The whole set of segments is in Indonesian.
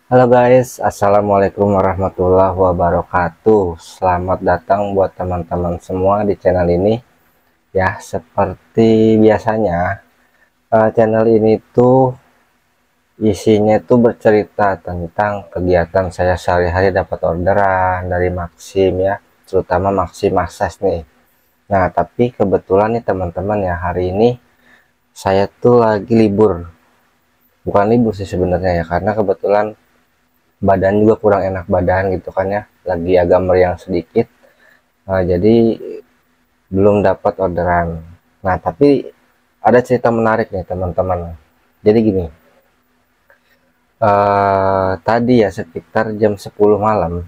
Halo guys, assalamualaikum warahmatullahi wabarakatuh. Selamat datang buat teman-teman semua di channel ini. Ya, seperti biasanya, channel ini tuh isinya tuh bercerita tentang kegiatan saya sehari-hari dapat orderan dari Maxim ya, terutama Maxim massage nih. Nah, tapi kebetulan nih teman-teman ya, hari ini saya tuh lagi libur. Bukan libur sih sebenarnya ya, karena kebetulan badan juga kurang enak badan gitu kan ya, lagi agak meriang sedikit. Jadi belum dapat orderan. Nah, tapi ada cerita menarik nih teman-teman. Jadi gini, tadi ya sekitar jam 10 malam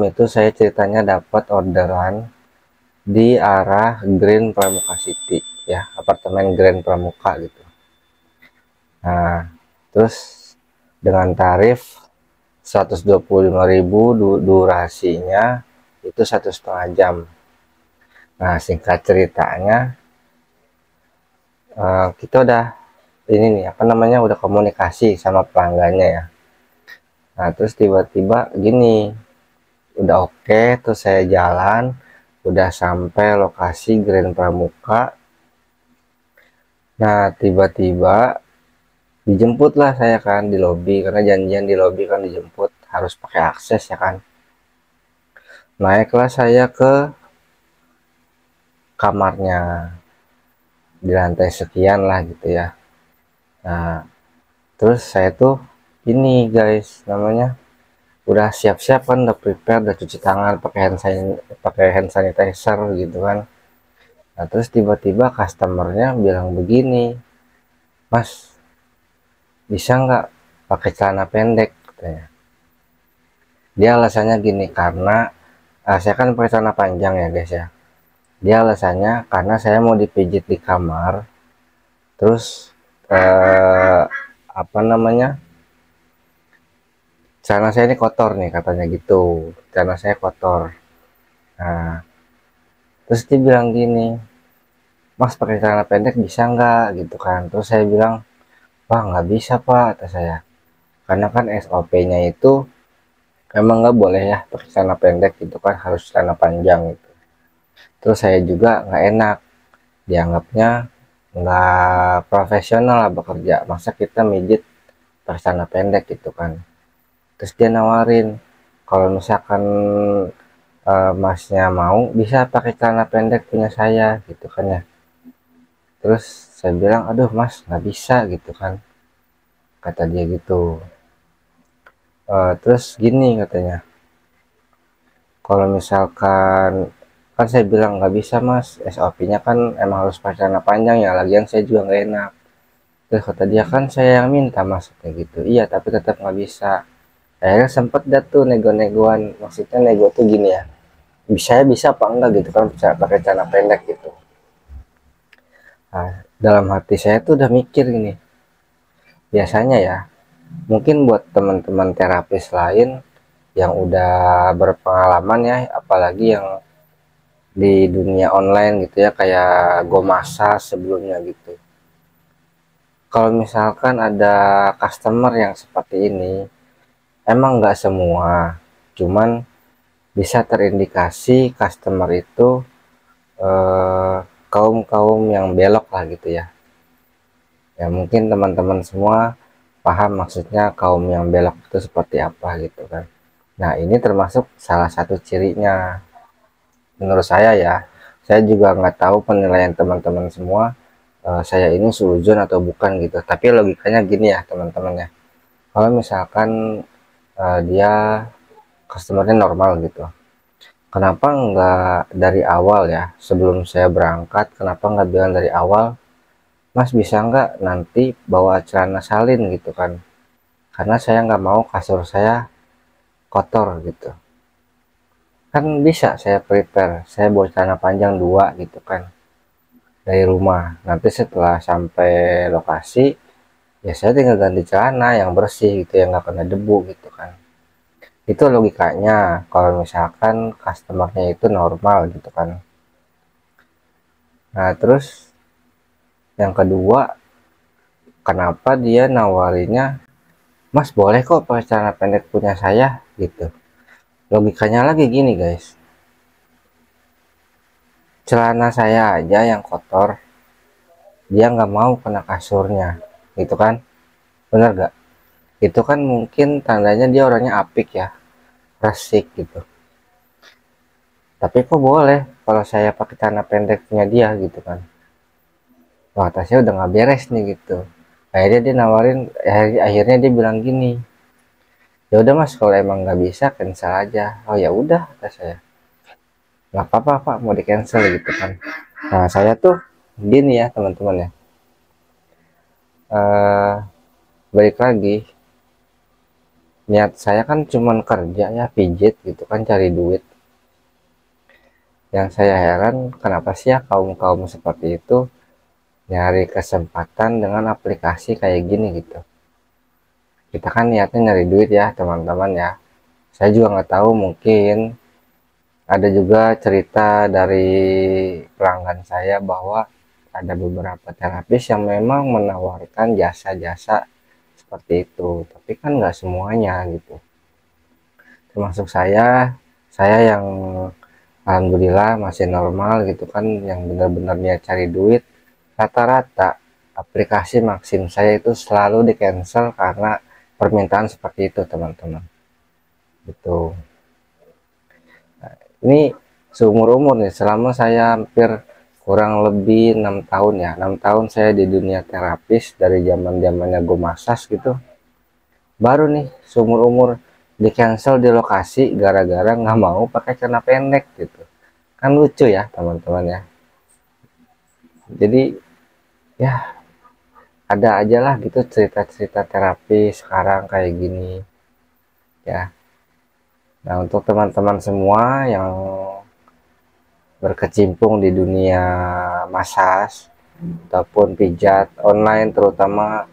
itu saya ceritanya dapat orderan di arah Grand Pramuka City ya, apartemen Grand Pramuka gitu. Nah, terus dengan tarif 125.000, durasinya itu 1,5 jam. Nah, singkat ceritanya, kita udah ini nih apa namanya, udah komunikasi sama pelanggannya ya. Nah, terus tiba-tiba gini, udah oke, terus saya jalan, udah sampai lokasi Grand Pramuka. Nah, tiba-tiba dijemput lah saya kan di lobi, karena janjian di lobi kan dijemput, harus pakai akses ya kan. Naiklah saya ke kamarnya di lantai sekian lah gitu ya. Nah, terus saya tuh ini guys, namanya udah siap-siap kan, udah prepare, udah cuci tangan pakai hand sanitizer gitu kan. Nah, terus tiba-tiba customernya bilang begini, Mas, bisa nggak pakai celana pendek katanya. Dia alasannya gini, karena saya kan pakai celana panjang ya guys ya. Dia alasannya karena saya mau dipijit di kamar, terus eh, apa namanya, celana saya ini kotor nih katanya gitu, celana saya kotor. Nah, terus dia bilang gini, Mas pakai celana pendek bisa nggak gitu kan. Terus saya bilang, wah nggak bisa pak, kata saya, karena kan SOP-nya itu emang nggak boleh ya pakai celana pendek gitu kan, harus celana panjang gitu. Terus saya juga nggak enak, dianggapnya nggak profesional lah bekerja, masa kita mijit pakai celana pendek gitu kan. Terus dia nawarin, kalau misalkan masnya mau bisa pakai celana pendek punya saya gitu kan ya. Terus saya bilang, aduh mas nggak bisa gitu kan, kata dia gitu. Terus gini katanya, kalau misalkan, kan saya bilang nggak bisa mas, SOP-nya kan emang harus pakai celana panjang ya, lagian saya juga nggak enak. Terus kata dia, kan saya yang minta mas, kayak gitu. Iya tapi tetap nggak bisa. Akhirnya sempet dah tuh nego-negoan, maksudnya nego tuh gini ya, bisa apa enggak gitu kan, bisa pakai celana pendek gitu. Nah, dalam hati saya tuh udah mikir gini, biasanya ya, mungkin buat teman-teman terapis lain yang udah berpengalaman ya, apalagi yang di dunia online gitu ya, kayak Gomasa sebelumnya gitu. Kalau misalkan ada customer yang seperti ini, emang nggak semua, cuman bisa terindikasi customer itu eh, kaum-kaum yang belok lah gitu ya. Ya mungkin teman-teman semua paham maksudnya kaum yang belok itu seperti apa gitu kan. Nah, ini termasuk salah satu cirinya menurut saya ya. Saya juga nggak tahu penilaian teman-teman semua, saya ini suzon atau bukan gitu. Tapi logikanya gini ya teman-teman ya. Kalau misalkan dia customernya normal gitu, kenapa nggak dari awal ya, sebelum saya berangkat, kenapa nggak bilang dari awal, Mas bisa nggak nanti bawa celana salin gitu kan, karena saya nggak mau kasur saya kotor gitu. Kan bisa saya prepare, saya bawa celana panjang dua gitu kan dari rumah, nanti setelah sampai lokasi ya saya tinggal ganti celana yang bersih gitu, yang nggak kena debu gitu kan. Itu logikanya kalau misalkan customernya itu normal gitu kan. Nah, terus yang kedua, kenapa dia nawarinya Mas boleh kok pakai celana pendek punya saya gitu. Logikanya lagi gini guys, celana saya aja yang kotor, dia nggak mau kena kasurnya gitu kan, bener gak? Itu kan mungkin tandanya dia orangnya apik ya, resik gitu. Tapi kok boleh kalau saya pakai celana pendeknya dia gitu kan. Wah, tasnya udah nggak beres nih gitu. Akhirnya dia nawarin, akhirnya dia bilang gini, ya udah mas kalau emang nggak bisa cancel aja. Oh ya udah kata saya, nggak apa-apa pak mau di cancel gitu kan. Nah saya tuh gini ya teman-teman ya, eh balik lagi, niat saya kan cuman kerja ya pijit gitu kan, cari duit. Yang saya heran kenapa sih ya kaum-kaum seperti itu nyari kesempatan dengan aplikasi kayak gini gitu. Kita kan niatnya nyari duit ya teman-teman ya. Saya juga nggak tahu, mungkin ada juga cerita dari pelanggan saya bahwa ada beberapa terapis yang memang menawarkan jasa-jasa seperti itu, tapi kan nggak semuanya gitu. Termasuk saya yang alhamdulillah masih normal gitu kan, yang benar-benar niat cari duit. Rata-rata aplikasi Maxim saya itu selalu di cancel karena permintaan seperti itu teman-teman. Gitu. Ini seumur umur nih, selama saya hampir kurang lebih 6 tahun ya, 6 tahun saya di dunia terapis, dari zaman zamannya gue masas gitu, baru nih seumur umur di cancel di lokasi gara-gara nggak mau pakai celana pendek gitu. Kan lucu ya teman-teman ya. Jadi ya ada aja lah gitu cerita-cerita terapi sekarang kayak gini ya. Nah untuk teman-teman semua yang berkecimpung di dunia massage ataupun pijat online terutama,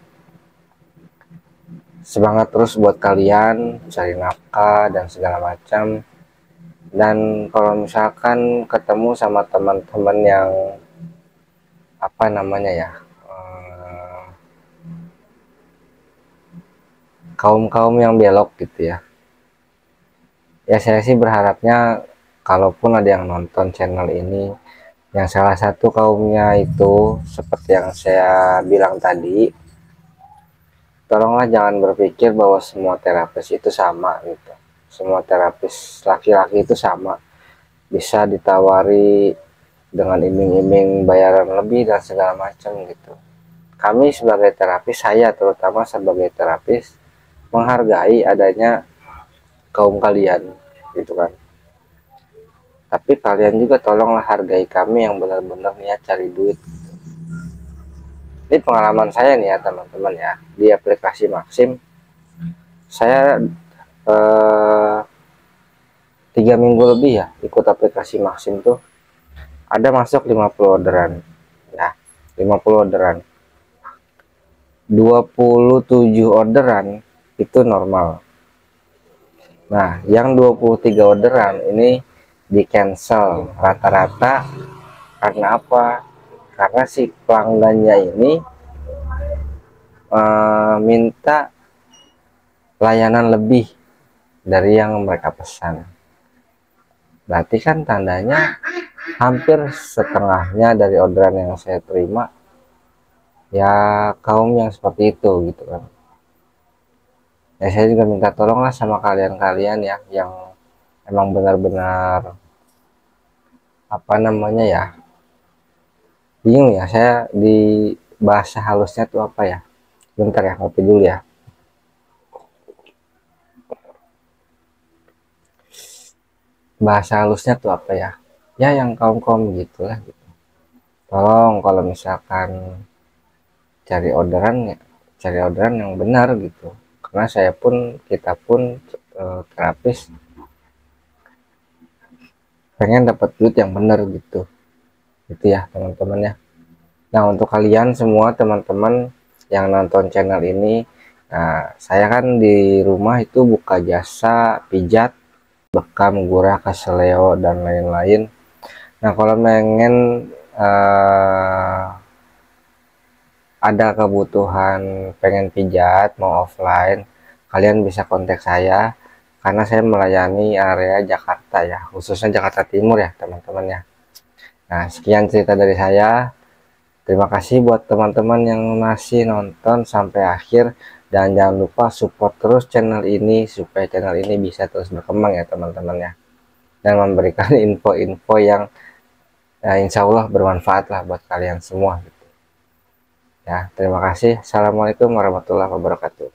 semangat terus buat kalian cari nafkah dan segala macam. Dan kalau misalkan ketemu sama teman-teman yang apa namanya ya, kaum-kaum yang belok gitu ya, ya saya sih berharapnya kalaupun ada yang nonton channel ini yang salah satu kaumnya itu seperti yang saya bilang tadi, tolonglah jangan berpikir bahwa semua terapis itu sama gitu. Semua terapis laki-laki itu sama, bisa ditawari dengan iming-iming bayaran lebih dan segala macam gitu. Kami sebagai terapis, saya terutama sebagai terapis, menghargai adanya kaum kalian gitu kan. Tapi kalian juga tolonglah hargai kami yang benar-benar niat cari duit. Ini pengalaman saya nih ya teman-teman ya, di aplikasi Maxim saya 3 minggu lebih ya ikut aplikasi Maxim tuh, ada masuk 50 orderan ya, 50 orderan, 27 orderan itu normal. Nah yang 23 orderan ini di cancel rata-rata karena apa? Karena si pelanggannya ini minta layanan lebih dari yang mereka pesan. Berarti kan tandanya hampir setengahnya dari orderan yang saya terima ya kaum yang seperti itu gitu kan. Ya saya juga minta tolonglah sama kalian-kalian ya yang emang benar-benar apa namanya ya, bingung ya saya di bahasa halusnya tuh apa ya. Bentar ya, ngopi dulu ya. Bahasa halusnya tuh apa ya, ya yang kaum-kaum gitulah gitu. Tolong kalau misalkan cari orderan ya, cari orderan yang benar gitu, karena saya pun, kita pun terapis pengen dapat duit yang benar gitu gitu ya teman-teman ya. Nah untuk kalian semua teman-teman yang nonton channel ini, nah saya kan di rumah itu buka jasa pijat, bekam, gurah, keseleo dan lain-lain. Nah kalau pengen ada kebutuhan pengen pijat mau offline, kalian bisa kontak saya karena saya melayani area Jakarta ya, khususnya Jakarta Timur ya teman-teman ya. Nah, sekian cerita dari saya. Terima kasih buat teman-teman yang masih nonton sampai akhir, dan jangan lupa support terus channel ini supaya channel ini bisa terus berkembang ya teman-teman ya, dan memberikan info-info yang insya Allah bermanfaat lah buat kalian semua gitu. Ya, terima kasih. Assalamualaikum warahmatullahi wabarakatuh.